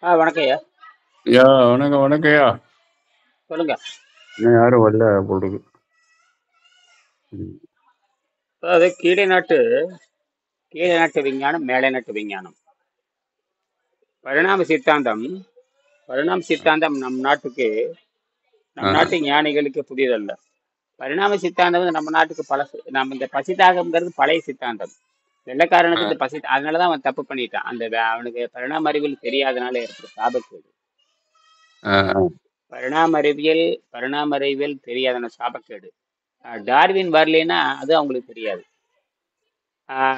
வணக்கம் ஐயா. ஐயா வணக்கம் வணக்கம்யா. சொல்லுங்க. இன்னும் யாரும் வரல போட்டுக்கு. ம். அதாவது கீழே நாட்டு விஞ்ஞானம், மேலை நாட்டு விஞ்ஞானம். பரிணாம சித்தாந்தம் பரிணாம சித்தாந்தம் ஆ, நம் நாட்டு ஞானிகளுக்கு புதியதல்ல. பரிணாம சித்தாந்தம் வந்து நம்ம நாட்டுக்கு பழசு. நம்ம இந்த பசிதாகம்ங்கிறது பழைய சித்தாந்தம். ஆ, வெள்ளைக்காரனுக்கு இந்த அதனாலதான் அவன் தப்பு பண்ணிட்டான். அவனுக்கு பரிணாம அறிவியல் தெரியாதனால ஏற்பட்ட சாபக்கேடு. ஆ, ஆ. பரிணாம அறிவியல் தெரியாதன சாபக்கேடு. டார்வின் வரலைன்னா அது அவங்களுக்கு தெரியாது.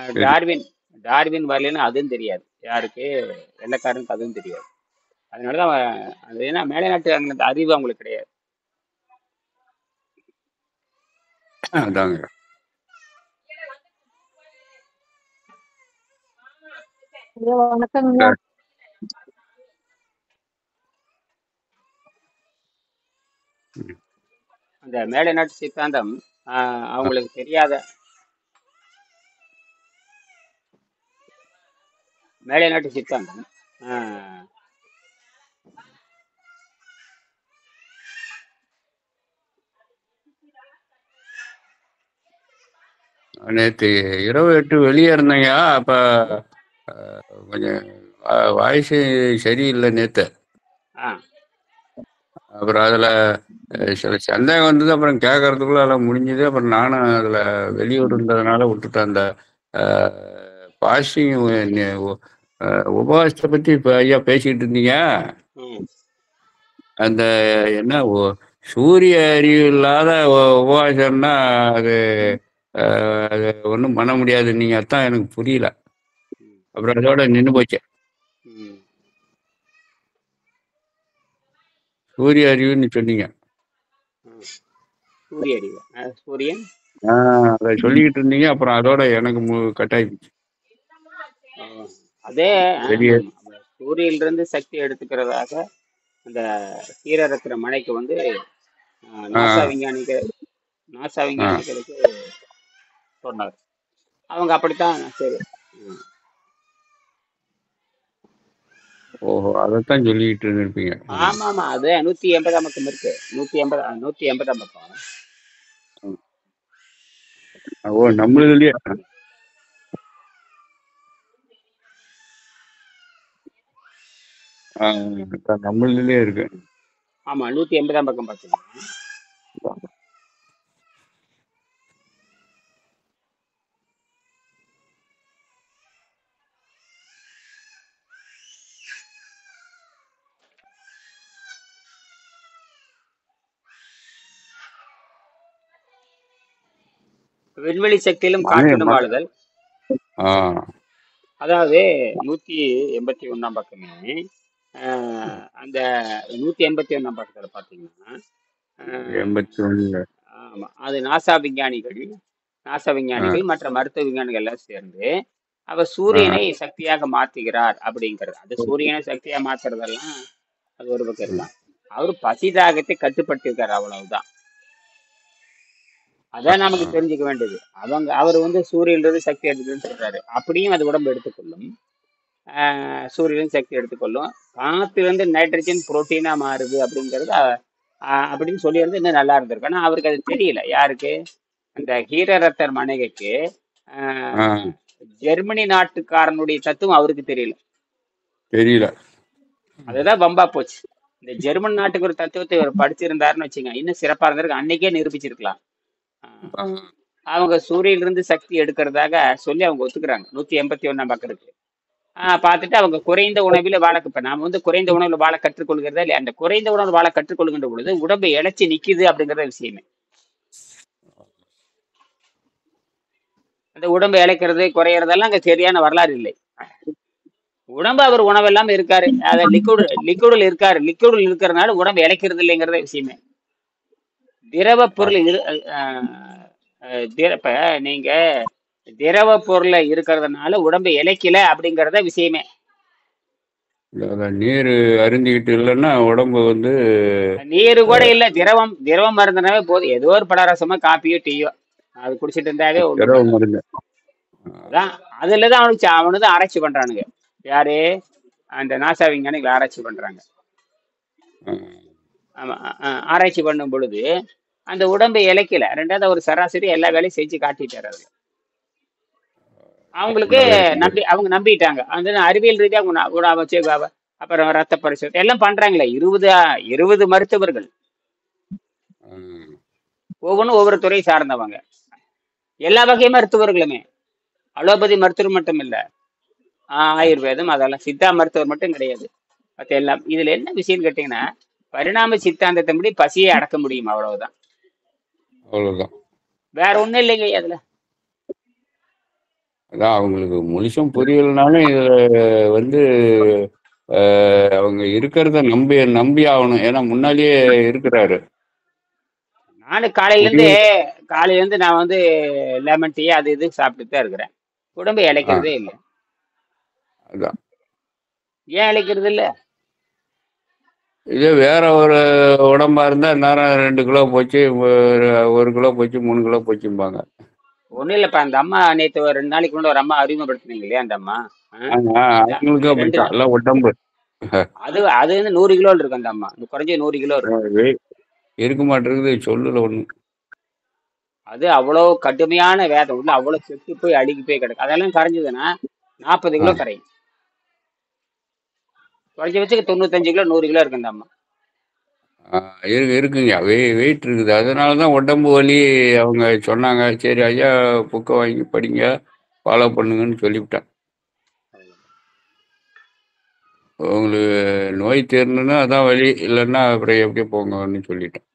சரி. டார்வின் டார்வின் வரலைன்னா அதுவும் தெரியாது. யாருக்கு? வெள்ளைக்காரனுக்கு அதுவும் தெரியாது. அதனாலதான் அது ஏன்னா மேலை நாட்டு அந்த அறிவு அவங்களுக்கு கிடையாது. அதாங்க. ஐயா வணக்கங்கய்யா. சரி. ம். அந்த மேலை நாட்டு சித்தாந்தம் அவங்களுக்கு தெரியாத. மேலை நாட்டு சித்தாந்தம் ஆஹ், நேத்து இரவு 8 வெளியே இருந்தேங்கய்யா. அப்ப கொஞ்சம் வாய்ஸ் சரியில்லை நேத்து. ஆஹ், அப்புறம் அதுல சில சந்தேகம் வந்தது. அப்புறம் கேட்கறதுக்குள்ள எல்லாம் முடிஞ்சது. அப்புறம் நானும் அதுல வெளியூர் இருந்ததுனால விட்டுட்டேன். அந்த பாசிங் உபவாசத்தை பத்தி இப்ப ஐயா பேசிக்கிட்டு இருந்தீங்க. ம், அந்த என்ன சூரிய அறிவு இல்லாத உபவாசம்னா அது அது ஒன்றும் பண்ண முடியாது. நீங்க அதான் எனக்கு புரியல. ம், அப்புறம் அதோட நின்று போச்சு. ம், சூரிய அறிவுன்னு சொன்னீங்க. ம். சூரிய அறிவு. சூரியன். அதை சொல்லிக்கிட்டு இருந்தீங்க. அப்புறம் அதோட எனக்கு கட்டாயிடுச்சு. ஆஹ், அதே வெளியே. சூரியனிலிருந்து சக்தி எடுத்துக்கிறதாக அந்த கீரை இருக்கிற மலைக்கு வந்து ஆ, நாசா விஞ்ஞானிகள் நாசா ஆ. விஞ்ஞானிகளுக்கு சொன்னார். அவங்க அப்படித்தான். சரி. ம். ஓஹோ, அதைத்தான் சொல்லிக்கிட்டு இருந்திருப்பீங்க. ஆமா ஆமா, அது 180 பக்கம் இருக்கு. 180 பக்கம். ஓ, நம்மளுதுலயே. நம்மளுதுலயே இருக்கு. ஆமா, 180 பக்கம் பார்த்தீங்கன்னா விண்வெளி சக்தியிலும் காற்றிலும் வாழுதல். ஆ, அதாவது 181 பக்கமே. அந்த 181 பக்கத்துல பாத்தீங்கன்னா ஆஹ், 81. ஆமா, அது நாசா விஞ்ஞானிகள் மற்ற மருத்துவ விஞ்ஞானிகள் எல்லாம் சேர்ந்து அவர் சூரியனை சக்தியாக மாத்துகிறார் அப்படிங்கிறது. அது சூரியனை சக்தியா மாத்துறதெல்லாம் அது ஒரு பக்கம் இருக்கலாம். அவரு பசிதாகத்தை கட்டுப்படுத்திருக்காரு, அவ்வளவுதான். அதான் நமக்கு தெரிஞ்சுக்க வேண்டியது. அவர் வந்து சூரியனிலிருந்து சக்தி எடுத்துக்கணும்னு சொல்றாரு. அப்படியும் அது உடம்பு எடுத்துக்கொள்ளும். சூரியன் சக்தி எடுத்துக்கொள்ளும். காத்திலிருந்து நைட்ரஜன் புரோட்டீனா மாறுது அப்படிங்கிறது அப்படின்னு சொல்லியிருந்து இன்னும் நல்லா இருந்திருக்கு. ஆனா அவருக்கு அது தெரியல. யாருக்கு? அந்த ஹீரரத்தர் மனைவிக்கு ஜெர்மனி நாட்டுக்காரனுடைய தத்துவம் அவருக்கு தெரியல. அதுதான் பம்பா போச்சு. இந்த ஜெர்மன் நாட்டுக்கு ஒரு தத்துவத்தை இவர் படிச்சிருந்தாருன்னு வச்சுங்க, இன்னும் சிறப்பா இருந்திருக்கு. அன்னைக்கே நிரூபிச்சிருக்கலாம். அவங்க சூரியனிலிருந்து சக்தி எடுக்கிறதாக சொல்லி அவங்க ஒத்துக்கிறாங்க. 181 பக்கம் இருக்கு. பார்த்துட்டு அவங்க குறைந்த உணவில் வாழ, இப்ப நாம வந்து குறைந்த உணவுல வாழ கற்றுக்கொள்கிறதா இல்லையா? அந்த குறைந்த உணவு வாழ கற்றுக்கொள்கின்ற பொழுது உடம்பை இழைச்சி நிக்குது அப்படிங்கிற விஷயமே. அந்த உடம்பை இழைக்கிறது குறையறதெல்லாம் அங்க சரியான வரலாறு இல்லை. உடம்பு அவர் உணவெல்லாம் இருக்காரு, அதை லிக்விடில் இருக்காரு. லிக்விடில் இருக்கிறதுனால உடம்பு இழைக்கிறது இல்லைங்கிறத விஷயமே. திரவ பொருள் இப்ப நீங்க திரவ பொருளை இருக்கிறதுனால உடம்பு இழைக்கல அப்படிங்கறத விஷயமே. நீர் அருந்திக்கிட்டு இல்லைன்னா உடம்பு வந்து நீரு கூட இல்ல, திரவம் இருந்தனாவே போதும். ஏதோ ஒரு பலரசமா காப்பியோ டீயோ அது குடிச்சிட்டு இருந்தாவே திரவ மருந்து. அதான் அதுலதான் அவனுக்கு ஆராய்ச்சி பண்றானுங்க. யாரு? அந்த நாசா விஞ்ஞானிகள் ஆராய்ச்சி பண்றாங்க. ஆமா, ஆராய்ச்சி பண்ணும் பொழுது அந்த உடம்பை இழைக்கல. ரெண்டாவது ஒரு சராசரி எல்லா வேலையும் செஞ்சு காட்டிட்டாரு அதுல. அவங்களுக்கு அவங்க நம்பிட்டாங்க. அந்த அறிவியல் ரீதியா வச்சு அப்புறம் ரத்த பரிசோதனை எல்லாம் பண்றாங்களே. 20 மருத்துவர்கள், ஒவ்வொன்றும் ஒவ்வொரு துறை சார்ந்தவங்க, எல்லா வகை மருத்துவர்களுமே. அலோபதி மருத்துவர் மட்டும் இல்ல, ஆயுர்வேதம், அதெல்லாம் சித்தா மருத்துவர் மட்டும் கிடையாது. மற்ற எல்லாம். இதுல என்ன விஷயம் கேட்டீங்கன்னா, பரிணாம சித்தாந்தத்தின்படி பசியை அடக்க முடியும், அவ்வளவுதான். வேற ஒண்ணும் இல்லைங்க அதுல. அதான் அவங்களுக்கு முழுசும் புரியலனாலும் இதுல அவங்க இருக்கிறத நம்பி ஆகணும். ஏன்னா முன்னாலேயே இருக்கிறாரு. நானும் காலையில இருந்து நான் லெமன் டீ அது இது சாப்பிட்டு தான் இருக்கிறேன். உடம்பு இழைக்கிறதே இல்லை. அதான் ஏன் இழைக்கிறது இல்ல? இதே வேற ஒரு உடம்பா இருந்தா நேரம் 2 கிலோ போச்சு, 1 கிலோ போச்சு, 3 கிலோ போச்சும்பாங்க. ஒண்ணும் இல்லப்பா. அந்த அம்மா நேற்று 2 நாளைக்கு முன்னாடி ஒரு அம்மா அறிமுகப்படுத்தினீங்க இல்லையா? அந்த அம்மா உடம்பு அது 100 கிலோ இருக்கு. அந்த அம்மா குறைஞ்ச 100 கிலோ இருக்கு. இருக்க மாட்டேங்குது, சொல்லல ஒண்ணு. அது அவ்வளவு கடுமையான வேதம் உள்ள, அவ்வளவு செத்து போய் அழுகி போய் கிடக்கு. அதெல்லாம் கரைஞ்சதுன்னா 40 கிலோ கரையும். குறைஞ்ச வச்சுக்கு 95 கிலோ 100 கிலோ இருக்கு அந்த அம்மா. இருக்குங்க, வெயிட் இருக்குது. அதனாலதான் உடம்பு வலி அவங்க சொன்னாங்க. சரி ஐயா புக்கை வாங்கி படிங்க, ஃபாலோ பண்ணுங்கன்னு சொல்லிவிட்டேன். உங்களுக்கு நோய் தீரணுன்னா அதான் வலி, இல்லைன்னா அப்புறம் எப்படி போங்கன்னு சொல்லிட்டேன்.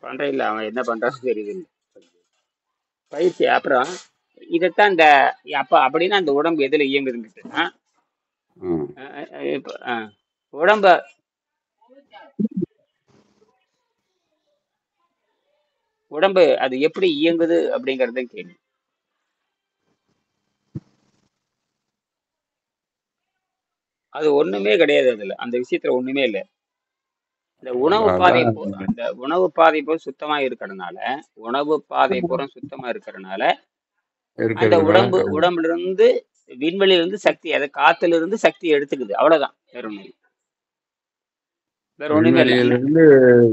பண்ற இல்ல, அவன் என்ன பண்றான்னு தெரியுது பயிற்சி. அப்புறம் இதைத்தான் இந்த அப்படின்னா அந்த உடம்பு எதுல இயங்குதுன்னு உடம்பு அது எப்படி இயங்குது அப்படிங்கறது கேள்வி. அது ஒண்ணுமே கிடையாது. அதுல அந்த விஷயத்துல ஒண்ணுமே இல்லை. இந்த உணவு பாதை போல் சுத்தமா இருக்கிறதுனால, அந்த உடம்புல இருந்து விண்வெளியில இருந்து சக்தி, அதை காத்துல இருந்து சக்தி எடுத்துக்குது. அவ்வளவுதான், வேற ஒண்ணுமே இல்லை.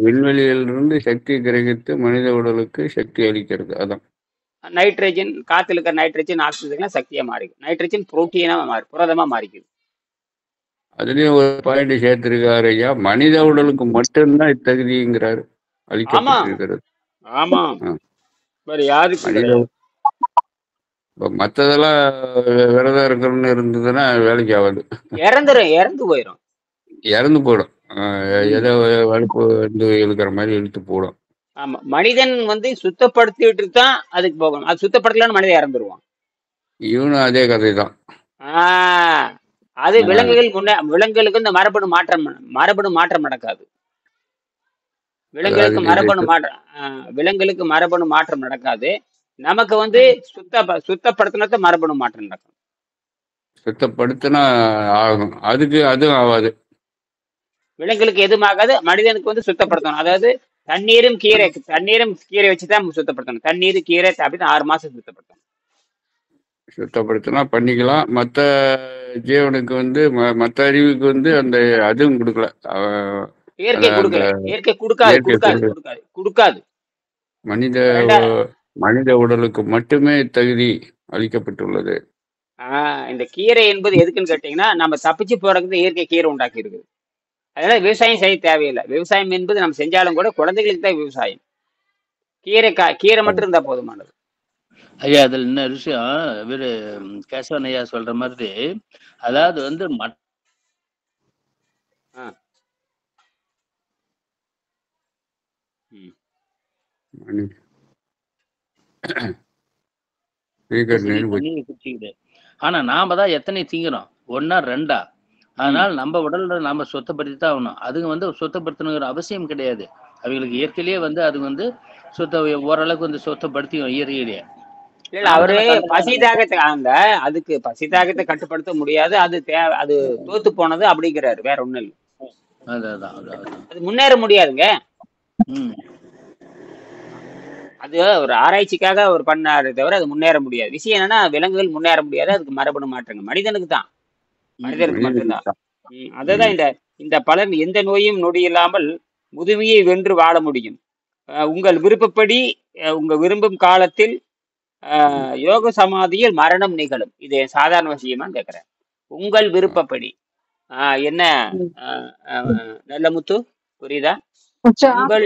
விண்வெளியிலிருந்து சக்தி கிரகித்து மனித உடலுக்கு சக்தி அளிக்கிறது. அதான் நைட்ரஜன், காத்துல இருக்கிற நைட்ரஜன் ஆக்சிஜன் சக்தியா மாறிக்கும். நைட்ரஜன் புரோட்டீனா புரதமா மாறிக்குது. அதுலயும் ஒரு பாயிண்ட் சேர்த்திருக்காரு ஐயா, மனித உடலுக்கு மட்டும்தான் இத்தகுதிங்கிறாரு, அளிக்கப்பட்டிருக்கிறது. ஆமா, வேற யாருக்கு? மத்ததெல்லாம் விரதம் இருக்கணும்னு இருந்ததுன்னா வேலைக்கு ஆகாது, இறந்து போயிடும். ஏதோ வலுப்பு இழுக்கிற மாதிரி இழுத்து போடும். ஆமா, மனிதன் சுத்தப்படுத்திட்டு தான் அதுக்கு போகணும். அது சுத்தப்படுத்தலன்னு மனிதன் இறந்துருவான். இவனும் அதே கதை தான். அது விலங்குகளுக்கு இந்த மரபணு மாற்றம் நடக்காது. விலங்குகளுக்கு மரபணு மாற்றம் நடக்காது. நமக்கு சுத்தப்படுத்தின மரபணு மாற்றம் நடக்கும். சுத்தப்படுத்தினா ஆகும், அதுவும் ஆகாது. விலங்குகளுக்கு எதுவும் ஆகாது. மனிதனுக்கு சுத்தப்படுத்தணும். அதாவது தண்ணீரும் கீரை வச்சுதான் சுத்தப்படுத்தணும். தண்ணீர் கீரை அப்படின்னு 6 மாசம் சுத்தப்படுத்தினா பண்ணிக்கலாம். மற்ற ஜீவனுக்கு மற்ற அறிவுக்கு அந்த அதுவும் கொடுக்கல. இயற்கை கொடுக்காது. மனித உடலுக்கு மட்டுமே தகுதி அளிக்கப்பட்டுள்ளது. இந்த கீரை என்பது எதுக்குன்னு கேட்டீங்கன்னா, நம்ம தப்பிச்சு போறதுக்கு இயற்கை கீரை உண்டாக்கி இருக்குது. அதனால விவசாயம் செய்ய தேவையில்லை. விவசாயம் என்பது நம்ம செஞ்சாலும் கூட குழந்தைகளுக்கு தான் விவசாயம். கீரை மட்டும் இருந்தா போதுமானது. ஐயா, அதுல என்ன விஷயம், இவரு கேசவன் ஐயா சொல்ற மாதிரி, அதாவது ஆனா நாம தான் எத்தனை திங்கிறோம், 1 or 2. அதனால நம்ம உடல்ல நாம சுத்தப்படுத்தி தான் ஆகணும். அதுங்க சுத்தப்படுத்தணுங்கிற அவசியம் கிடையாது. அவங்களுக்கு இயற்கையிலேயே அது ஓரளவுக்கு சுத்தப்படுத்தியும் இயற்கையிலேயே. இல்ல, அவரு அதுக்கு பசி தாகத்தை கட்டுப்படுத்த முடியாது. அது தோத்து போனது அப்படிங்கிறாரு. வேற ஒண்ணும் இல்லை. அது முன்னேற முடியாதுங்க. அது ஒரு ஆராய்ச்சிக்காக அவர் பண்ணாரே தவிர அது முன்னேற முடியாது. விஷயம் என்னன்னா விலங்குகள் முன்னேற முடியாது, அதுக்கு மரபணு மாற்றங்கள். மனிதனுக்கு தான், மனிதனுக்கு மட்டும்தான். அதுதான் இந்த இந்த பலன். எந்த நோயும் நொடி இல்லாமல் முதுமையை வென்று வாழ முடியும். உங்கள் விருப்பப்படி உங்க விரும்பும் காலத்தில் யோக சமாதியில் மரணம் நிகழும். இது சாதாரண விஷயமான்னு கேட்கிறேன். உங்கள் விருப்பப்படி என்ன நல்ல முத்து புரியுதா? உங்கள்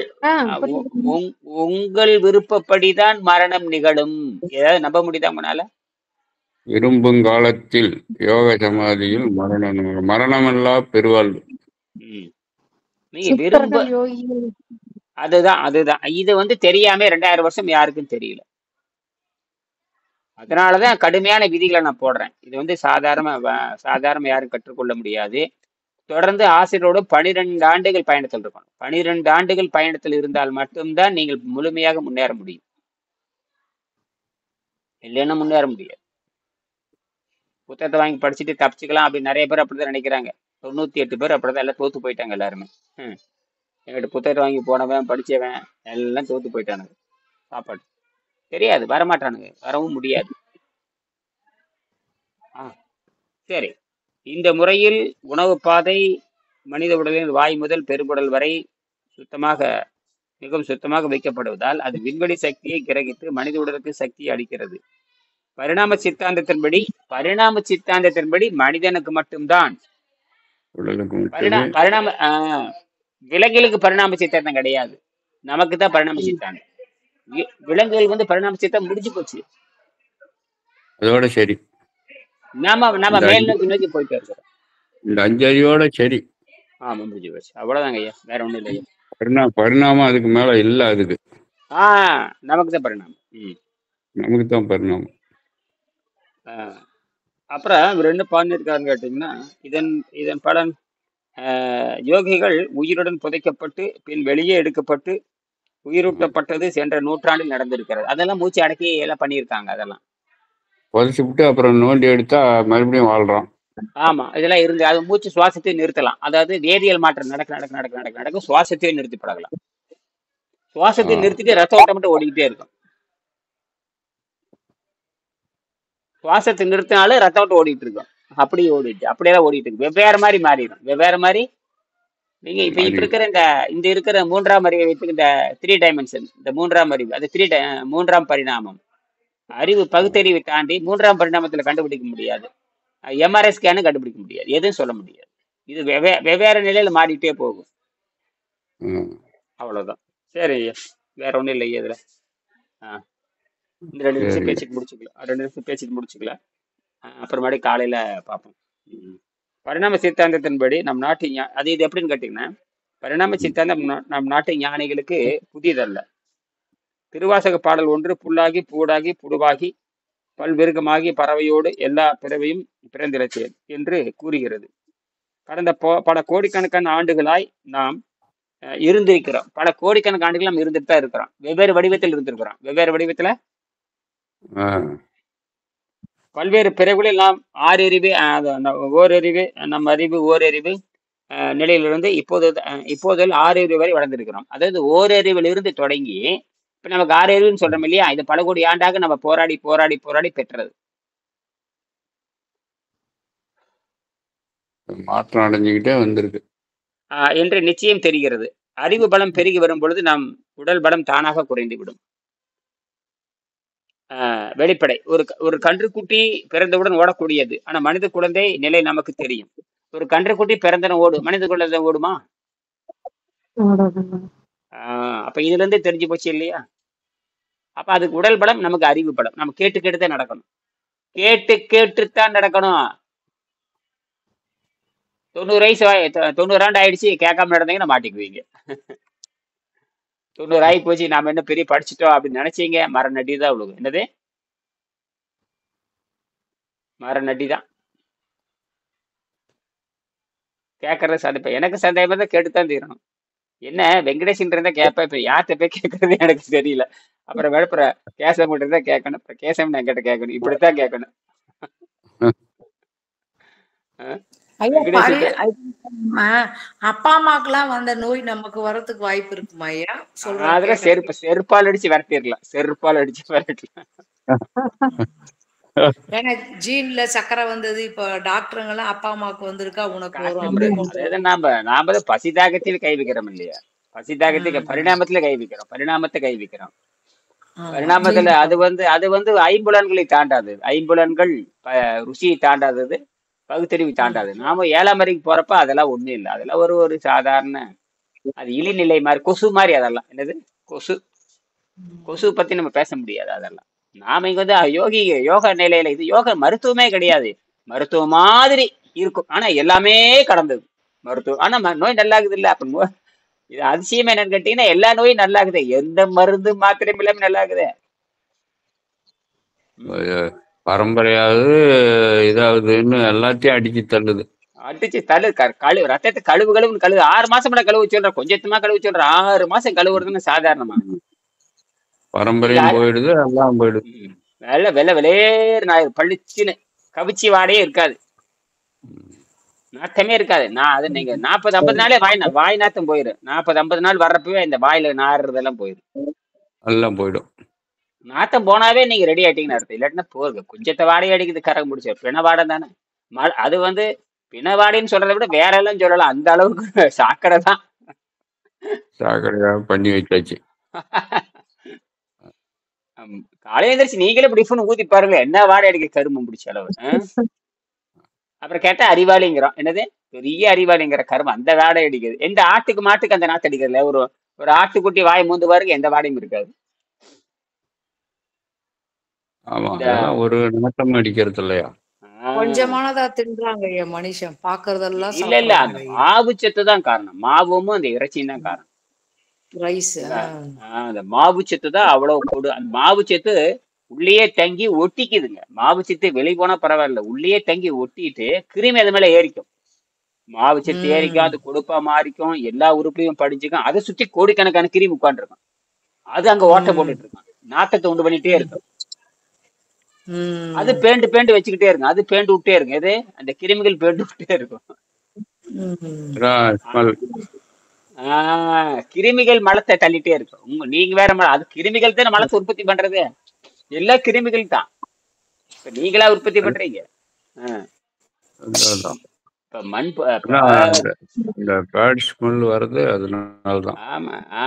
உங்கள் விருப்பப்படிதான் மரணம் நிகழும். ஏதாவது நம்ப முடியுதா உங்களால? விரும்பும் காலத்தில் யோக சமாதியில் மரணமல்லா பெருவாழ்வு. நீங்க விரும்ப அதுதான் இது வந்து தெரியாம 2000 வருஷம் யாருக்கும் தெரியல. அதனாலதான் கடுமையான விதிகளை நான் போடுறேன். இது வந்து சாதாரண யாரும் கற்றுக்கொள்ள முடியாது. தொடர்ந்து ஆசிரியரோடு 12 ஆண்டுகள் பயணத்தில் இருக்கணும். 12 ஆண்டுகள் பயணத்தில் இருந்தால் மட்டும்தான் நீங்கள் முழுமையாக முன்னேற முடியும். இல்லைன்னா முன்னேற முடியாது. புத்தகத்தை வாங்கி படிச்சுட்டு தப்பிச்சுக்கலாம் அப்படின்னு நிறைய பேர் அப்படிதான் நினைக்கிறாங்க. 98 பேர் அப்படிதான் எல்லாம் தோத்து போயிட்டாங்க எல்லாருமே. எங்கிட்ட புத்தகத்தை வாங்கி போனவன் படிச்சவன் எல்லாம் தோத்து போயிட்டானுங்க. சாப்பாடு தெரியாது, வரமாட்டானுங்க, வரவும் முடியாது. சரி, இந்த முறையில் உணவு பாதை மனித உடலில் வாய் முதல் பெருங்குடல் வரை மிகவும் சுத்தமாக வைக்கப்படுவதால் அது விண்வெளி சக்தியை கிரகித்து மனித உடலுக்கு சக்தியை அளிக்கிறது. பரிணாம சித்தாந்தத்தின்படி மனிதனுக்கு மட்டும்தான் விலங்குகளுக்கு பரிணாம சித்தாந்தம் கிடையாது, நமக்கு தான் பரிணாம சித்தாந்தம். விலங்குகள் வந்து பரிணாம சித்தாந்தம் முடிஞ்சு போச்சு. அதோட சரி, நாம மேல் நோக்கி போயிட்டு இருக்கிறோம். இந்த 5 அறிவோட சரி. ஆமா, முடிஞ்சு போச்சு. அவ்வளவுதாங்க ஐயா, வேற ஒண்ணும் இல்லையா. பரிணாமம் அதுக்கு மேல இல்ல. அதுக்கு நமக்கு தான் பரிணாமம். நமக்கு தான் பரிணாமம். அப்புறம் இவர் என்ன பண்ணிருக்காருன்னு கேட்டீங்கன்னா, இதன் பலன் யோகிகள் உயிருடன் புதைக்கப்பட்டு பின் வெளியே எடுக்கப்பட்டு உயிரூட்டப்பட்டது சென்ற நூற்றாண்டில் நடந்திருக்கிறது. அதெல்லாம் மூச்சு அடக்கி எல்லாம் பண்ணியிருக்காங்க. அதெல்லாம் புதைச்சு விட்டு அப்புறம் நோண்டி எடுத்தா மறுபடியும் வாழ்றோம். ஆமா, இதெல்லாம் இருந்து அது மூச்சு சுவாசத்தை நிறுத்தலாம். அதாவது வேதியியல் மாற்றம் நடக்க சுவாசத்தையே நிறுத்தி பழகலாம். சுவாசத்தை நிறுத்திட்டு ரத்த ஓட்டம் மட்டும் ஓடிக்கிட்டே இருக்கும். சுவாசத்தை நிறுத்தினாலும் ரத்த ஓட்டம் ஓடிட்டு இருக்கும். அப்படியே அப்படியேதான் ஓடிட்டு இருக்கு. வெவ்வேறு மாதிரி மாறிடும். வெவ்வேறு மாதிரி நீங்க இப்ப இருக்கிற இந்த இருக்கிற 3ஆம் அறிவை வைத்து இந்த 3 டைமென்ஷன், இந்த 3ஆம் அறிவு, அது 3ஆம் பரிணாமம் அறிவு பகுத்தறிவை தாண்டி 3ஆம் பரிணாமத்துல கண்டுபிடிக்க முடியாது. எம்ஆர்ஐ ஸ்கேனு கண்டுபிடிக்க முடியாது, எதுவும் சொல்ல முடியாது. இது வெவ்வேறு நிலையில மாறிட்டே போகும். அவ்வளவுதான். சரி, வேற ஒண்ணும் இல்லை இதுல. இந்த 2 நிமிஷம் பேசிட்டு முடிச்சுக்கலாம். அப்புறமாடி காலையில பார்ப்போம். பரிணாம சித்தாந்தத்தின்படி நம் நாட்டு இது எப்படின்னு கேட்டீங்கன்னா, பரிணாம சித்தாந்தம் நம் நாட்டு ஞானிகளுக்கு புதியதல்ல. திருவாசக பாடல் 1 புல்லாகி பூடாகி புழுவாகி பல்விருகமாகி பறவையோடு எல்லா பிறவையும் பிறந்திருச்சேன் என்று கூறுகிறது. கடந்த பல கோடிக்கணக்கான ஆண்டுகளாய் நாம் இருந்திருக்கிறோம். பல கோடிக்கணக்கான ஆண்டுகள் நாம் இருந்துட்டு தான் இருக்கிறோம். வெவ்வேறு வடிவத்தில் இருந்திருக்கிறோம். வெவ்வேறு வடிவத்துல பல்வேறு பிறகுகளில் நாம் ஓரறிவு, நம் அறிவு ஓரறிவு நிலையிலிருந்து இப்போது 6 அறிவு வரை வளர்ந்திருக்கிறோம். அதாவது ஓரறிவில் இருந்து தொடங்கி இப்ப நமக்கு 6 அறிவுன்னு சொல்றோம் இல்லையா, இது பல கோடி ஆண்டாக நம்ம போராடி போராடி போராடி பெற்றது. மாற்றம் அடைஞ்சுக்கிட்டே வந்திருக்கு என்று நிச்சயம் தெரிகிறது. அறிவு பலம் பெருகி வரும் பொழுது நம் உடல் பலம் தானாக குறைந்துவிடும். வெளிப்படை ஒரு கன்றுக்குட்டி பிறந்தவுடன் ஓடக்கூடியது. ஆனா மனித குழந்தை நிலை நமக்கு தெரியும். ஒரு கன்றுக்குட்டி பிறந்தன மனித குழந்தை ஓடுமா? அப்ப இதுல இருந்தே தெரிஞ்சு போச்சு இல்லையா. அப்ப அதுக்கு உடல் பலம், நமக்கு அறிவு பலம். நம்ம கேட்டு கேட்டுதான் நடக்கணும். கேட்டுத்தான் நடக்கணும். 90 ஆண்டு ஆயிடுச்சு கேட்காம நடந்தீங்கன்னா மாட்டிக்குவீங்க. 90 ஆகி போச்சு, நாம என்ன பெரிய படிச்சுட்டோம் அப்படின்னு நினைச்சீங்க, மர நட்டி தான் விழுகும். என்னது, மர நட்டி தான். கேட்கறது சந்தேகம். எனக்கு சந்தேகமா தான் கேட்டுத்தான் தீரணும். என்ன வெங்கடேசன் இருந்தா கேட்பேன், இப்ப யார்கிட்ட போய் கேட்கறது எனக்கு தெரியல. அப்புறம் வேற கேசவன் இருந்தா கேட்கணும். அப்புறம் கேசவன் என்கிட்ட கேட்கணும். இப்படித்தான் கேட்கணும். ஐயா வெங்கடேஷுக்கு அப்பா அம்மாக்கெல்லாம் வந்த நோய் நமக்கு வர்றதுக்கு வாய்ப்பு இருக்குமா ஐயா? சொல்றாங்க அதுல கேட்கறதுக்கு. செருப்பால் அடிச்சு விரட்டிடலாம், செருப்பால் அடிச்சு விரட்டிடலாம். ஏன்னா ஜீன்ல சக்கரை வந்தது, இப்ப டாக்டருங்க எல்லாம் அப்பா அம்மாவுக்கு வந்திருக்கா உனக்கு வரும் கஷ்டம். அப்படின்னு அதாவது நாம பசி தாகத்தில் கை வைக்கிறோம் இல்லையா? பசி தாகத்துக்கு பரிணாமத்துல கை வைக்கிறோம், பரிணாமத்தை கை வைக்கிறோம். பரிணாமத்துல அது வந்து ஐம்புலன்களை தாண்டாது. ஐம்புலன்கள் ருசியை தாண்டாதது, பகுத்தறிவு தாண்டாது. நாம 7ஆம் அறிவுக்கு போறப்ப அதெல்லாம் ஒண்ணும் இல்லை. அதெல்லாம் ஒரு சாதாரண, அது இழிநிலை மாதிரி, கொசு மாதிரி. அதெல்லாம் என்னது கொசு பத்தி நம்ம பேச முடியாது. அதெல்லாம் நாம இங்க வந்து யோகா நிலையில, இது யோகா மருத்துவமே கிடையாது. மருத்துவம் மாதிரி இருக்கும், ஆனா எல்லாமே கடந்தது மருத்துவம். ஆனா நோய் நல்லாகுது இல்ல? அப்ப இது அதிசயம் என்னன்னு கேட்டீங்கன்னா, எல்லா நோயும் நல்லாகுது, எந்த மருந்து மாத்திரையும் இல்லாம நல்லாகுது. பரம்பரையாவது இதாவதுன்னு எல்லாத்தையும் அடிச்சு தள்ளுது. ரத்தத்தை கழுவுன்னு 6 மாசம் கழுவு சொல்ற, கொஞ்சமா கழுவு சொல்ற. 6 மாசம் கழுவுறதுன்னு சாதாரணமா? பரம்பரையும் போயிடுது, எல்லாம் போயிடுது. வெள்ள வெளியேறு பளிச்சுன்னு கவிச்சி வாடையே இருக்காது, நாட்டமே இருக்காது. அது நீங்க 40-50 நாளே வாய் நாத்தம் போயிடும். 40-50 நாள் வர்றப்பவே இந்த வாயில நாறுறதெல்லாம் போயிடும், எல்லாம் போயிடும். நாத்தம் போனாவே நீங்க ரெடி ஆயிட்டீங்கன்னு அர்த்தம். இல்லாட்டினா போகுது, கொஞ்சத்தை வாடையை அடிக்குது, கரகம் முடிச்சு பிணவாடை தானே. அது வந்து பிணவாடின்னு சொல்றதை விட வேற எல்லாம் சொல்லலாம், அந்த அளவுக்கு சாக்கடை தான். சாக்கடையா பண்ணி வச்சாச்சு. காலையில எழுந்திரிச்சு நீங்களே டிஃபன் ஊத்தி பாருங்க, என்ன வாடை அடிக்க கருமம் பிடிச்ச அளவு. அப்புறம் கேட்டா அறிவாளிங்கிறோம். என்னது பெரிய அறிவாளிங்கிற கருமம், அந்த வாடை அடிக்குது. எந்த ஆட்டுக்கு மாட்டுக்கு அந்த நாத்து அடிக்கிறதுல? ஒரு ஆட்டுக்குட்டி வாய் மூந்து பாருங்க, எந்த வாடையும் இருக்காது. ஆமா, ஒரு நாட்டம் அடிக்கிறது இல்லையா? கொஞ்சமானதா தின்றாங்க ஐயா மனுஷன், பாக்குறதெல்லாம் இல்ல அந்த மாவு சத்து தான் காரணம். மாவும் அந்த இறைச்சியும் தான் காரணம். ரைஸ் அந்த மாவு சத்து தான் அவ்வளவு கொடு. அந்த மாவு சத்து உள்ளேயே தங்கி ஒட்டிக்குதுங்க. மாவு சத்து வெளியே போனா பரவாயில்ல, உள்ளேயே தங்கி ஒட்டிட்டு கிருமி அது மேல ஏறிக்கும். மாவு சத்து ஏறிக்கும், அது கொழுப்பா மாறிக்கும், எல்லா உறுப்பையும் படிச்சுக்கும். அதை சுற்றி கோடிக்கணக்கான கிருமி உட்காந்துருக்கும். அது அங்க ஓட்டை போட்டுட்டு இருக்கும், நாட்டத்தை உண்டு பண்ணிட்டே இருக்கும். அது பேண்டு வச்சுக்கிட்டே இருக்கும், அது பேண்டு விட்டே இருக்கும். எது? அந்த கிருமிகள் பேண்டு விட்டே இருக்கும். கிருமிகள் மலத்தை தள்ளிட்டே இருக்கும். நீங்க வேற அது கிருமிகள் தான் மலத்தை உற்பத்தி பண்றது. எல்லா கிருமிகள் தான் நீங்களா உற்பத்தி பண்றீங்க.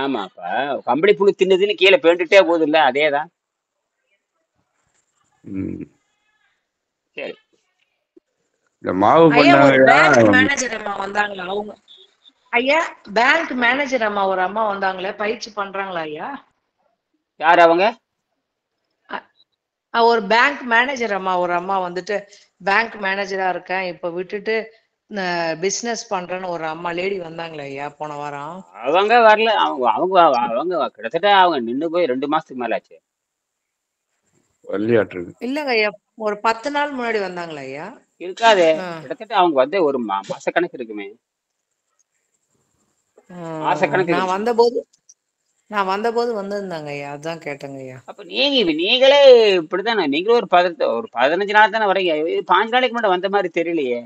ஆமாப்பா, கம்பளி புழு தின்னுதுன்னு கீழே பேண்டுட்டே போகுது இல்ல, அதேதான். சரி, இந்த மாவு மேனேஜர் அம்மா வந்தாங்களா? அவங்க ஐயா பேங்க் மேனேஜர் அம்மா ஒரு அம்மா வந்தாங்களே, பயிற்சி பண்றாங்களா ஐயா? யார் அவங்க? ஒரு பேங்க் மேனேஜர் அம்மா ஒரு அம்மா வந்துட்டு பேங்க் மேனேஜரா இருக்கேன், இப்ப விட்டுட்டு பிசினஸ் பண்றேன்னு ஒரு அம்மா லேடி வந்தாங்களே ஐயா போன வாரம். அவங்க வரல. அவங்க கிட்டத்தட்ட அவங்க நின்று போய் 2 மாசத்துக்கு மேல ஆச்சு. இல்லங்க ஐயா, ஒரு 10 நாள் முன்னாடி வந்தாங்களா ஐயா? இருக்காது, கிட்டத்தட்ட அவங்க வந்து ஒரு மாசக்கணக்கு இருக்குமே. மாசக்கணக்கு. நான் வந்தபோது வந்திருந்தாங்க ஐயா, அதான் கேட்டேங்க ஐயா. அப்ப நீங்களே இப்படித்தானே? நீங்களும் ஒரு 15 நாள் தானே வரீங்க. 5 நாளைக்கு முன்னாடி வந்த மாதிரி தெரியலையே.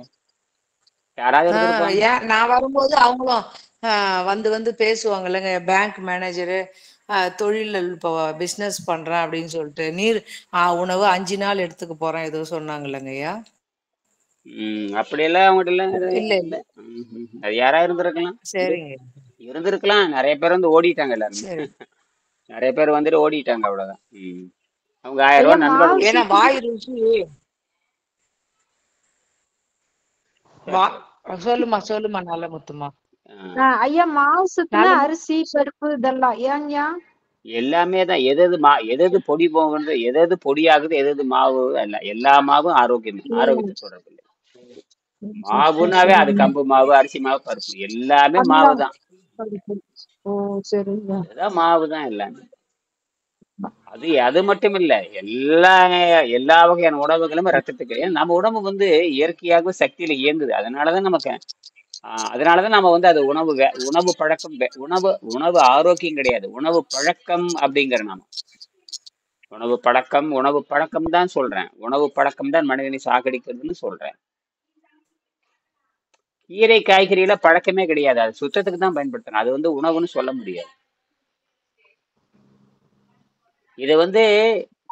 யாராவது நான் வரும்போது அவங்களும் வந்து பேசுவாங்க இல்லைங்க, பேங்க் மேனேஜரு தொழில் இப்போ பிசினஸ் பண்றேன் அப்படின்னு சொல்லிட்டு, நீர் உணவு 5 நாள் எடுத்துக்க போறேன் ஏதோ சொன்னாங்க இல்லைங்க ஐயா. அப்படியெல்லாம் அவங்ககிட்ட இல்ல அது யாரா இருந்திருக்கலாம். சரிங்க, இருந்திருக்கலாம். நிறைய பேர் வந்து ஓடிட்டாங்க, எல்லாருமே நிறைய பேர் வந்துட்டு ஓடிட்டாங்க, அவ்வளவுதான். அவங்க 1000 ரூபாய் நண்பர்கள். ஏன்னா வாய் ருசி. சொல்லுமா நல்ல முத்துமா. ஐயா மாசத்துல அரிசி பருப்பு இதெல்லாம் ஏங்கயா? எல்லாமே தான். எது பொடி போகுது, எது பொடியாகுது, எது மாவு, எல்லா மாவும் ஆரோக்கியத்தை சொல்றது இல்லை. மாவுனாவே அது கம்பு மாவு, அரிசி மாவு, பருப்பு எல்லாமே மாவு தான். மாவு தான் எல்லாமே. அது மட்டும் இல்ல, எல்லா வகையான உணவுகளுமே ரத்தத்துக்கு. நம்ம உடம்பு வந்து இயற்கையாக சக்தியில இயங்குது. அதனாலதான் நம்ம வந்து அது உணவு பழக்கம், உணவு ஆரோக்கியம் கிடையாது, உணவு பழக்கம் அப்படிங்கிற. நாம உணவு பழக்கம் தான் சொல்றேன். உணவு பழக்கம் தான் மனிதனை சாகடிக்கிறதுன்னு சொல்றேன். கீரை காய்கறியில பழக்கமே கிடையாது. அது சுத்தத்துக்கு தான் பயன்படுத்தணும். அது வந்து உணவுன்னு சொல்ல முடியாது. இது வந்து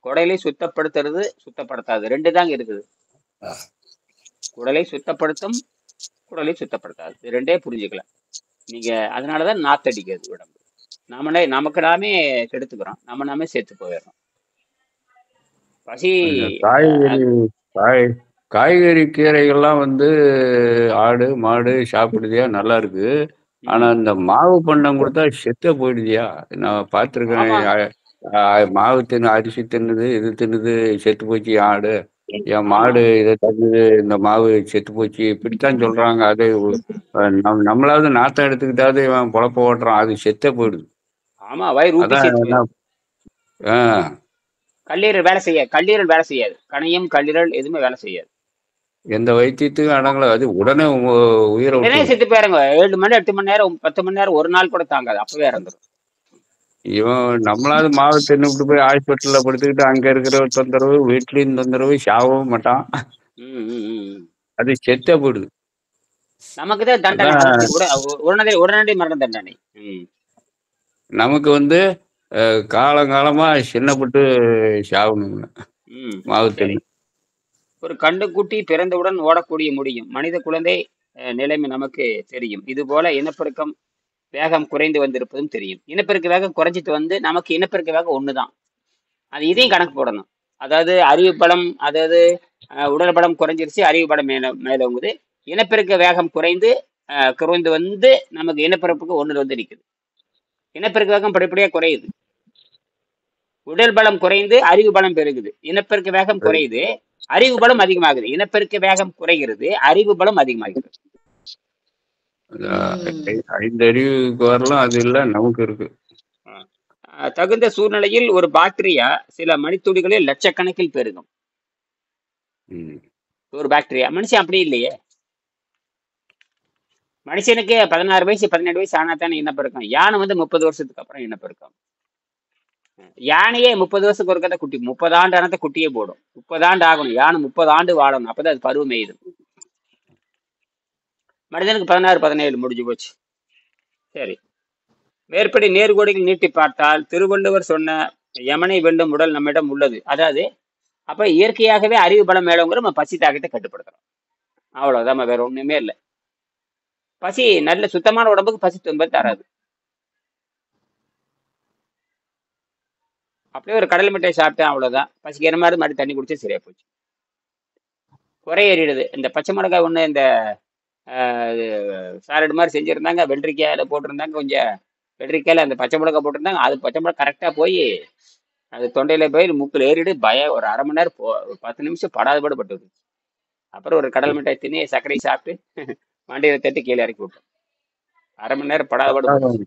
குடலை சுத்தப்படுத்துறது, சுத்தப்படுத்தாது 2 தாங்க இருக்குது. குடலை சுத்தப்படுத்தும், குடலை சுத்தப்படுத்தாது. இது 2டே புரிஞ்சுக்கலாம். நீங்க அதனாலதான் நாத்தடிக்கிறது உடம்பு. நமக்கு நாமே கெடுத்துக்கிறோம். நாமே செத்து போயிடுறோம். பசி காய்கறி காய் காய்கறி கீரைகள்லாம் வந்து ஆடு மாடு சாப்பிடுதியா, நல்லா இருக்கு. ஆனா இந்த மாவு பண்டம் கொடுத்தா செத்த போயிடுதியா. நான் பார்த்துருக்கேன். மாவு தின்னு, அரிசி தின்னுது, இது தின்னுது, செத்து போச்சு ஆடு, என் மாடு இதை தின்னுது, இந்த மாவு செத்து போச்சு, இப்படித்தான் சொல்றாங்க. அது நம்மளாவது நாத்தம் எடுத்துக்கிட்டாவது இவன் பொழப்ப ஓட்டுறான், அது செத்த போயிடுது. ஆமா, வயிறு ஊட்டி செத்து. கல்லீரல் வேலை செய்யாது. கணையம் கல்லீரல் எதுவுமே வேலை செய்யாது. எந்த வைத்தியத்துக்கும் அடங்கல. அது உடனே உயிரை செத்து போயிருங்க. 7 மணி 8 மணி நேரம் 10 மணி நேரம் ஒரு நாள் கூட தாங்காது, அப்பவே இறந்துடும். இவன் நம்மளாவது மாவு தின்னுட்டு போய் ஹாஸ்பிட்டல்ல படுத்துக்கிட்டு அங்க இருக்கிற தொந்தரவு, வீட்லயும் தொந்தரவு, சாகவும் மாட்டான், அது செத்த போயிடுது. நமக்குதான் தண்டனை, உடனடி மரண தண்டனை. நமக்கு வந்து காலங்காலமா சின்னப்பட்டு சாகணுங்க மாவு தின்னு. ஒரு கண்டுக்குட்டி பிறந்தவுடன் ஓடக்கூடிய முடியும். மனித குழந்தை நிலைமை நமக்கு தெரியும். இது போல இனப்பெருக்கம் வேகம் குறைந்து வந்திருப்பதும் தெரியும். இனப்பெருக்க வேகம் குறைஞ்சிட்டு வந்து நமக்கு இனப்பெருக்க வேகம் ஒண்ணுதான். அது இதையும் கணக்கு போடணும். அதாவது அறிவு பலம், அதாவது உடல் பலம் குறைஞ்சிருச்சு, அறிவு பலம் மேலோங்குது. இனப்பெருக்க வேகம் குறைந்து வந்து நமக்கு இனப்பெருப்புக்கு 1 வந்து நிற்குது. இனப்பெருக்க வேகம் படிப்படியா குறையுது. உடல் பலம் குறைந்து அறிவு பலம் பெருகுது. இனப்பெருக்க வேகம் குறையுது, அறிவு பலம் அதிகமாகுது. இனப்பெருக்க வேகம் குறைகிறது, அறிவு பலம் அதிகமாகிறது. 5 அறிவுக்கு வரலாம், அது இல்ல நமக்கு இருக்கு. தகுந்த சூழ்நிலையில் ஒரு பாக்டீரியா சில மணித்துளிகளில் லட்சக்கணக்கில் பெருகும். ஒரு பாக்டீரியா. மனுஷன் அப்படி இல்லையே. மனுஷனுக்கு 16 வயசு 17 வயசு ஆனா தானே இனப்பெருக்கம். யானை வந்து 30 வருஷத்துக்கு அப்புறம் இனப்பெருக்கம். யானையே 30 வருஷத்துக்கு ஒருக்கத குட்டி, 30 ஆண்டு ஆனத குட்டியே போடும். 30 ஆண்டு ஆகணும். யானை 30 ஆண்டு வாழணும், அப்பதான் அது பருவம் எய்து. மனிதனுக்கு 16 17 முடிஞ்சு போச்சு. சரி, மேற்படி நேர்கோடிகள் நீட்டி பார்த்தால் திருவள்ளுவர் சொன்ன யமனை வெல்லும் உடல் நம்மிடம் உள்ளது. அதாவது அப்ப இயற்கையாகவே அறிவு பலம் மேலங்கிற நம்ம பசி தாக்கத்தை கட்டுப்படுத்துறோம். அவ்வளவுதான், வேற ஒண்ணுமே இல்லை. பசி நல்ல சுத்தமான உடம்புக்கு பசி துன்பம் தராது. அப்படியே ஒரு கடல் மிட்டாய் சாப்பிட்டேன், அவ்வளவுதான். பசிக்கிற மாதிரி மாதிரி தண்ணி குடிச்சா சரியா போச்சு. குறை ஏறிடுது. இந்த பச்சை மிளகாய் ஒண்ணு இந்த சாலட் மாதிரி செஞ்சிருந்தாங்க, வெள்ளரிக்காயில போட்டிருந்தாங்க, கொஞ்சம் வெள்ளரிக்காயில அந்த பச்சை மிளகாய் போட்டிருந்தாங்க. அது பச்சை மிளகாய் கரெக்டா போய் அது தொண்டையில போய் மூக்கில் ஏறிடு. ஒரு 1/2 மணி நேரம் 10 நிமிஷம் படாதபாடு பட்டுது. அப்புறம் ஒரு கடல் மிட்டாய் தின்னி சர்க்கரை சாப்பிட்டு மண்டையில தட்டி கீழே இறக்கி விட்டோம். 1/2 மணி நேரம் படாதபாடு.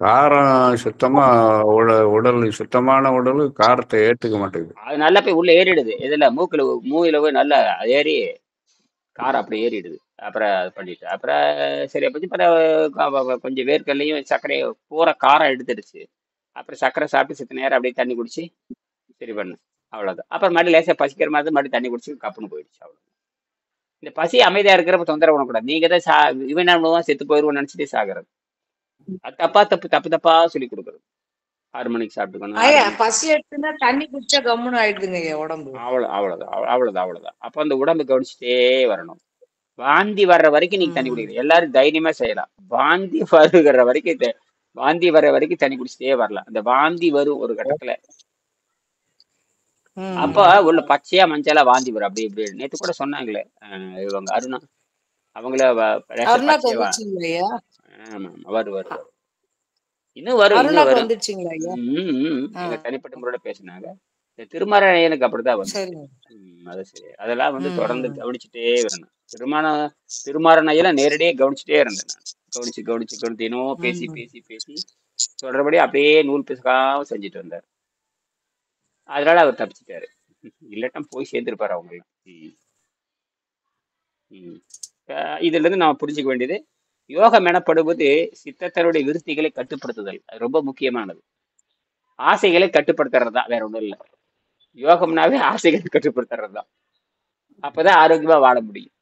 காரம் சுத்தமா உடல் சுத்தமான உடல் காரத்தை ஏற்றுக்க மாட்டேங்குது. அது நல்லா போய் உள்ள ஏறிடுது. இதுல மூவில போய் நல்லா ஏறி காரம் அப்படி ஏறிடுது. அப்புறம் பண்ணிட்டு அப்புறம் சரியா போச்சு. அப்புறம் கொஞ்சம் வேர்க்கல்லையும் சர்க்கரையை பூரா காரம் எடுத்துடுச்சு. அப்புறம் சர்க்கரை சாப்பிட்டு சித்த நேரம் அப்படியே தண்ணி குடிச்சு சரி பண்ணு, அவ்வளவுதான். அப்புறம் மறுபடியும் லேசா பசிக்கிற மாதிரி மறுபடியும் தண்ணி குடிச்சு கப்புன்னு போயிடுச்சு, அவ்வளவு. இந்த பசி அமைதியா இருக்கிறப்ப தொந்தரவு பண்ணக்கூடாது. நீங்க தான் இவன் என்ன செத்து போயிருவோம் நினைச்சிட்டே சாகிறது. அது தப்பா சொல்லி கொடுக்குறது. 6 மணிக்கு சாப்பிட்டுக்கணும். பசி எடுத்துன்னா தண்ணி குடிச்சா கம்முன்னு ஆயிடுதுங்க உடம்பு. அவ்வளவுதான். அப்ப அந்த உடம்பு கவனிச்சுட்டே வரணும். வாந்தி வர்ற வரைக்கும் நீங்க தண்ணி குடிக்கணும். எல்லாரும் தைரியமா செய்யலாம். வாந்தி வர்ற வரைக்கும் தண்ணி குடிச்சிட்டே வரலாம். அந்த வாந்தி வரும் ஒரு கட்டத்துல. அப்ப உள்ள பச்சையா மஞ்சளா வாந்தி வரும். அப்படி இப்படி நேற்று கூட சொன்னாங்களே இவங்க அருணா, அவங்கள வரும் இன்னும் வரும். தனிப்பட்ட முறையில பேசினாங்க. திருமறையனுக்கு அப்படிதான் வந்து. அது சரி. அதெல்லாம் வந்து தொடர்ந்து கவனிச்சுட்டே வரணும். திருமாரணையெல்லாம் நேரடியே கவனிச்சுட்டே இருந்தேன் நான். கவனிச்சு தினமும் பேசி சொல்றபடி அப்படியே நூல் பிசுக்காம செஞ்சுட்டு வந்தார். அதனால அவர் தப்பிச்சுட்டாரு. இல்லட்டும் போய் சேர்ந்திருப்பாரு அவங்கெல்லாம். இதுல இருந்து நாம புரிஞ்சுக்க வேண்டியது, யோகம் எனப்படுவது சித்தத்தருடைய விருத்திகளை கட்டுப்படுத்துதல். அது ரொம்ப முக்கியமானது. ஆசைகளை கட்டுப்படுத்துறது தான், வேற ஒண்ணும் இல்லை. யோகம்னாவே ஆசைகளை கட்டுப்படுத்துறது தான். அப்பதான் ஆரோக்கியமா வாழ முடியும்.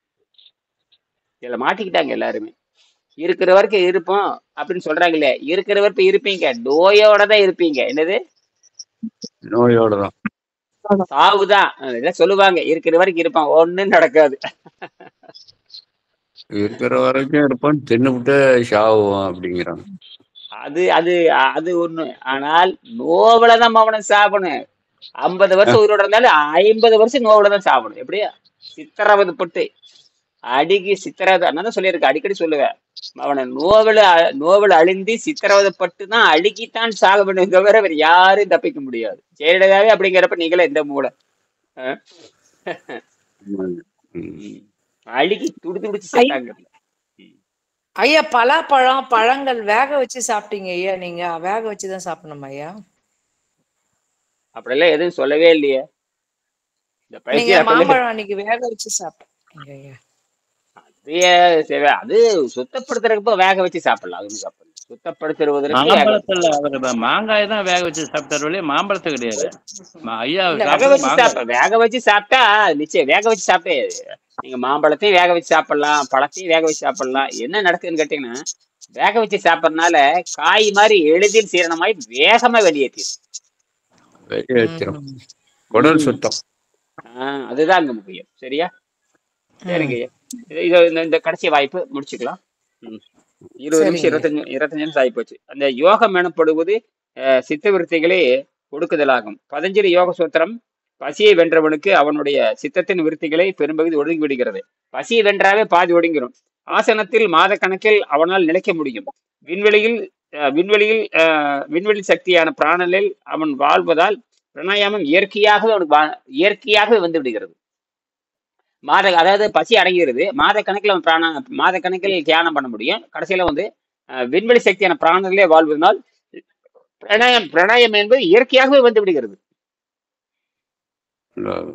இதுல மாட்டிக்கிட்டாங்க எல்லாருமே. இருக்கிற வரைக்கும் இருப்போம் அப்படின்னு சொல்றாங்களே, இருக்கிற வரைக்கும் இருப்பீங்க, நோயோட தான் இருப்பீங்க. என்னது? நோயோட தான். சாவுதான். இதான் சொல்லுவாங்க, இருக்கிற வரைக்கும் இருப்பான், ஒண்ணும் நடக்காது. இருக்கிற வரைக்கும் இருப்பான், தின்னுபிட்டு சாவுவான் அப்படிங்கிறாங்க. அது அது அது ஒண்ணு. ஆனால் நோவுலதான் அவனை சாப்பிடணும். 50 வருஷம் உயிரோட இருந்தாலும் 50 வருஷம் நோவுல தான் சாப்பிடணும். எப்படியா சித்திரவதை பட்டு அடிக்கி சித்திரவதை. நான் தான் சொல்லியிருக்கேன், அடிக்கடி சொல்லுவேன், அவனை நோவில் அழிந்து சித்திரவதைப்பட்டு தான் அழுகித்தான் சாக வேண்டும், தவிர வேற யாரும் தப்பிக்க முடியாது. ஜெயலலிதாவே அப்படிங்கிறப்ப நீங்களே எந்த மூளை அழுகி துடிச்சு செத்தாங்க. ஐயா பலாப்பழம் பழங்கள் வேக வச்சு சாப்பிட்டீங்க ஐயா, நீங்க வேக வச்சுதான் சாப்பிடணும் ஐயா. அப்படியெல்லாம் எதுவும் சொல்லவே இல்லையே. இந்த நீங்க பைத்தியம் மாம்பழம் அன்னைக்கு வேக வச்சு சாப்பிட்டீங்க ஐயா. அது சுத்தப்படுத்துறதுக்கு வேக வச்சு சாப்பிடலாம். அது சாப்பிடலாம். சுத்தப்படுத்துவதற்கு மாம்பழத்துல அவர் மாங்காய் தான் வேக வச்சு சாப்பிட்டாரு, மாம்பழத்தை கிடையாது. ஐயா வேக வச்சு சாப்பிட்டா நிச்சயம் வேக வச்சு சாப்பிட்டே. நீங்க மாம்பழத்தையும் வேக வச்சு சாப்பிடலாம், பழத்தையும் வேக வச்சு சாப்பிடலாம். என்ன நடக்குதுன்னு கேட்டீங்கன்னா, வேக வச்சு சாப்பிடறதுனால காய் மாதிரி எளிதில் சீரணமாய் வேகமா வெளியேற்றிடும். குடல் சுத்தம். அதுதான் அங்க முக்கியம். சரியா? சரிங்க. இந்த கடைசி வாய்ப்பு முடிச்சுக்கலாம். 20 நிமிஷம் 25 நிமிஷம் ஆகி போச்சு. அந்த யோகம் எனப்படுவது சித்த விருத்திகளே ஒடுக்குதலாகும். பதஞ்சலி யோக சூத்திரம், பசியை வென்றவனுக்கு அவனுடைய சித்தத்தின் விருத்திகளை பெரும்பகுதி ஒடுங்கி விடுகிறது. பசியை வென்றாவே பாதி ஒடுங்கிடும். ஆசனத்தில் மாத கணக்கில் அவனால் நிலைக்க முடியும். விண்வெளி சக்தியான பிராணனில் அவன் வாழ்வதால் பிராணாயாமம் இயற்கையாகவே வந்து விடுகிறது. அதாவது பசி அடங்கிறது. மாத கணக்கில் தியானம் பண்ண முடியும். கடைசியில விண்வெளி சக்தியான பிராணனிலே வாழ்வதனால் பிராணாயாமம் என்பது இயற்கையாகவே வந்து விடுகிறது.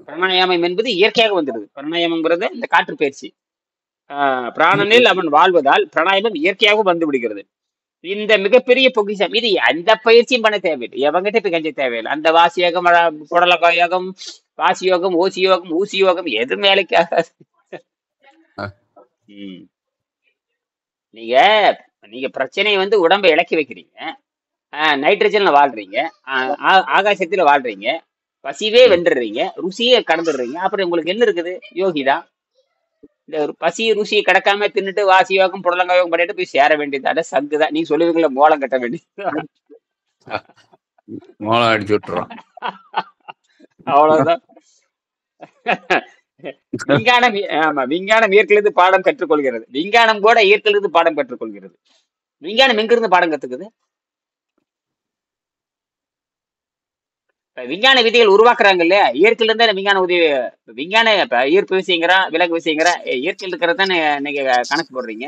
பிராணாயாமம் என்பது இயற்கையாக வந்துடுது. பிராணாயாமங்கிறது இந்த காற்று பயிற்சி. பிராணனில் அவன் வாழ்வதால் பிராணாயாமம் இயற்கையாக வந்து விடுகிறது. இந்த மிகப்பெரிய பொக்கிஷம். இது அந்த பயிற்சியும் பண்ண தேவையில்லை, எவங்கிட்ட போய் கஞ்ச தேவையில்லை. அந்த வாசி யோகம், புடலக்காய் யோகம், வாசி யோகம், ஓசி யோகம், ஊசி யோகம் எதுவும் வேலைக்கு ஆகாது. நீங்க பிரச்சனையை உடம்பை இழக்கி வைக்கிறீங்க, நைட்ரஜன்ல வாழ்றீங்க, ஆகாசத்துல வாழ்றீங்க, பசிவே வென்றுறீங்க, ருசியை கடந்துடுறீங்க. அப்புறம் உங்களுக்கு என்ன இருக்குது? யோகிதான். இந்த பசி ருசியை கிடக்காம தின்னுட்டு வாசி யோகம் புடலங்காய் யோகம் பண்ணிட்டு போய் சேர வேண்டியதான சங்குதான். நீங்க சொல்லுவீங்களா மோளம் கட்ட வேண்டியது, மோளம் அடிச்சு விட்டுறோம், அவ்வளவுதான். விஞ்ஞானம் இயற்கையிலிருந்து பாடம் கற்றுக்கொள்கிறது. விஞ்ஞானம் கூட இயற்கையிலிருந்து பாடம் கற்றுக்கொள்கிறது. விஞ்ஞானம் எங்கிருந்து பாடம் கத்துக்குது? விஞ்ஞான விதிகள் உருவாக்குறாங்க இல்லையா, இயற்கையில இருந்தா விஞ்ஞான உதவி. விஞ்ஞான ஈர்ப்பு விஷயங்கிறான், விலங்கு விஷயங்கிறான், இயற்கையில் இருக்கிறத நீங்க கணக்கு போடுறீங்க.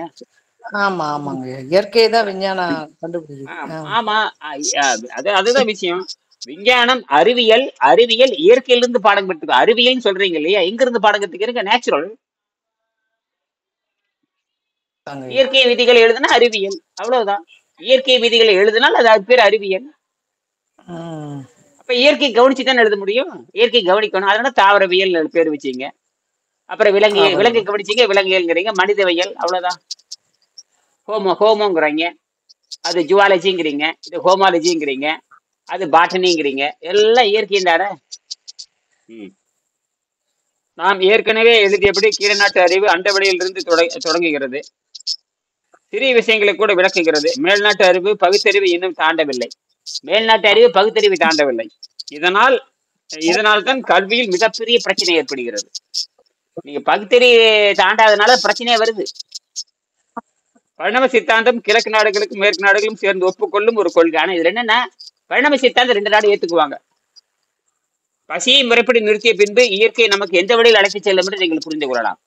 ஆமா ஆமாங்க, இயற்கை தான் விஞ்ஞானம் கண்டுபிடிக்குது. ஆமா, அதுதான் விஷயம். விஞ்ஞானம் அறிவியல் இயற்கையிலிருந்து பாடம் கற்றுக்க. அறிவியல் சொல்றீங்க இல்லையா, எங்க இருந்து பாடம் கத்துக்கிறீங்க? நேச்சுரல். இயற்கை விதிகளை எழுதுனா அறிவியல், அவ்வளவுதான். இயற்கை விதிகளை எழுதினால் அது பேர் அறிவியல். அப்ப இயற்கை கவனிச்சுதான் எழுத முடியும். இயற்கை கவனிக்கணும், அதனால தாவரவியல் பேர் வச்சீங்க. அப்புறம் விலங்கு கவனிச்சீங்க, விலங்கியல்ங்கிறீங்க. மனிதவியல், அவ்வளவுதான். ஹோமோங்கிறீங்க, அது ஜுவாலஜிங்கிறீங்க, இது ஹோமாலஜிங்கிறீங்க, அது பாட்டனிங்கிறீங்க. எல்லாம் இயற்கையின் தானே. நாம் ஏற்கனவே எழுதியபடி கீழநாட்டு அறிவு அண்டவெளியிலிருந்து தொடங்குகிறது, சிறிய விஷயங்களை கூட விளக்குகிறது. மேல்நாட்டு அறிவு பகுத்தறிவு இன்னும் தாண்டவில்லை. மேல்நாட்டு அறிவு பகுத்தறிவு தாண்டவில்லை. இதனால் தான் கல்வியில் மிகப்பெரிய பிரச்சனை ஏற்படுகிறது. நீங்க பகுத்தறிவு தாண்டாதனால பிரச்சனையே வருது. பரிணாம சித்தாந்தம் கிழக்கு நாடுகளுக்கும் மேற்கு நாடுகளும் சேர்ந்து ஒப்புக்கொள்ளும் ஒரு கொள்கை. ஆனா இதுல என்னன்னா, பரிணாம சித்தாந்தம் 2 நாடு ஏத்துக்குவாங்க. பசியை முறைப்படி நிறுத்திய பின்பு இயற்கை நமக்கு எந்த வழியில் அழைத்து செல்லும் என்று நீங்கள் புரிந்து கொள்ளலாம்.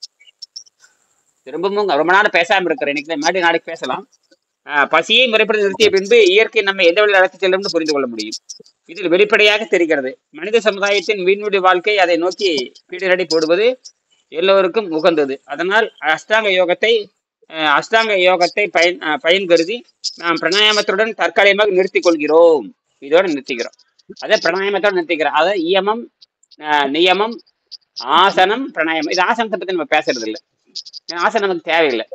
திரும்பவும் ரொம்ப நாள் பேசாம இருக்கிறேன், இன்னைக்கு மாடி நாளைக்கு பேசலாம். பசியை முறைப்படி நிறுத்திய பின்பு இயற்கை நம்ம எந்த வழியில் அழைத்து செல்லும் புரிந்து கொள்ள முடியும். இதில் வெளிப்படையாக தெரிகிறது, மனித சமுதாயத்தின் வீண்வெளி வாழ்க்கை அதை நோக்கி பீடரடி போடுவது எல்லோருக்கும் உகந்தது. அதனால் அஷ்டாங்க யோகத்தை பயன் கருதி நாம் பிராணாயாமத்துடன் தற்காலிகமாக நிறுத்திக் கொள்கிறோம். இதோட நிறுத்திக்கிறோம். அதை பிராணாயாமத்தோட நிறுத்திக்கிறோம். அதாவது நியமம், ஆசனம், பிராணாயாமம். இது ஆசனத்தை பத்தி நம்ம பேசுறது இல்லை. ஏன்னா ஆசை நமக்கு தேவையில்லை.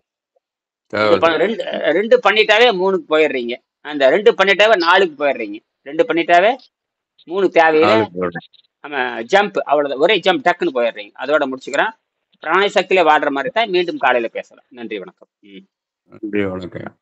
தேவை ரெண்டு ரெண்டு பண்ணிட்டாவே 3க்கு போயிடுறீங்க. அந்த 2 பண்ணிட்டாவே 4க்கு போயிடுறீங்க. 2 பண்ணிட்டாவே 3 தேவையில்லை. 4 போடுறேன். நம்ம ஜம்ப் அவ்வளவுதான், ஒரே ஜம்ப் டக்குன்னு போயிடுறீங்க. அதோட முடிச்சுக்கிறேன். பிராண சக்தியில வாடுற மாதிரி தான். மீண்டும் காலையில பேசலாம். நன்றி, வணக்கம். நன்றி, வணக்கம்.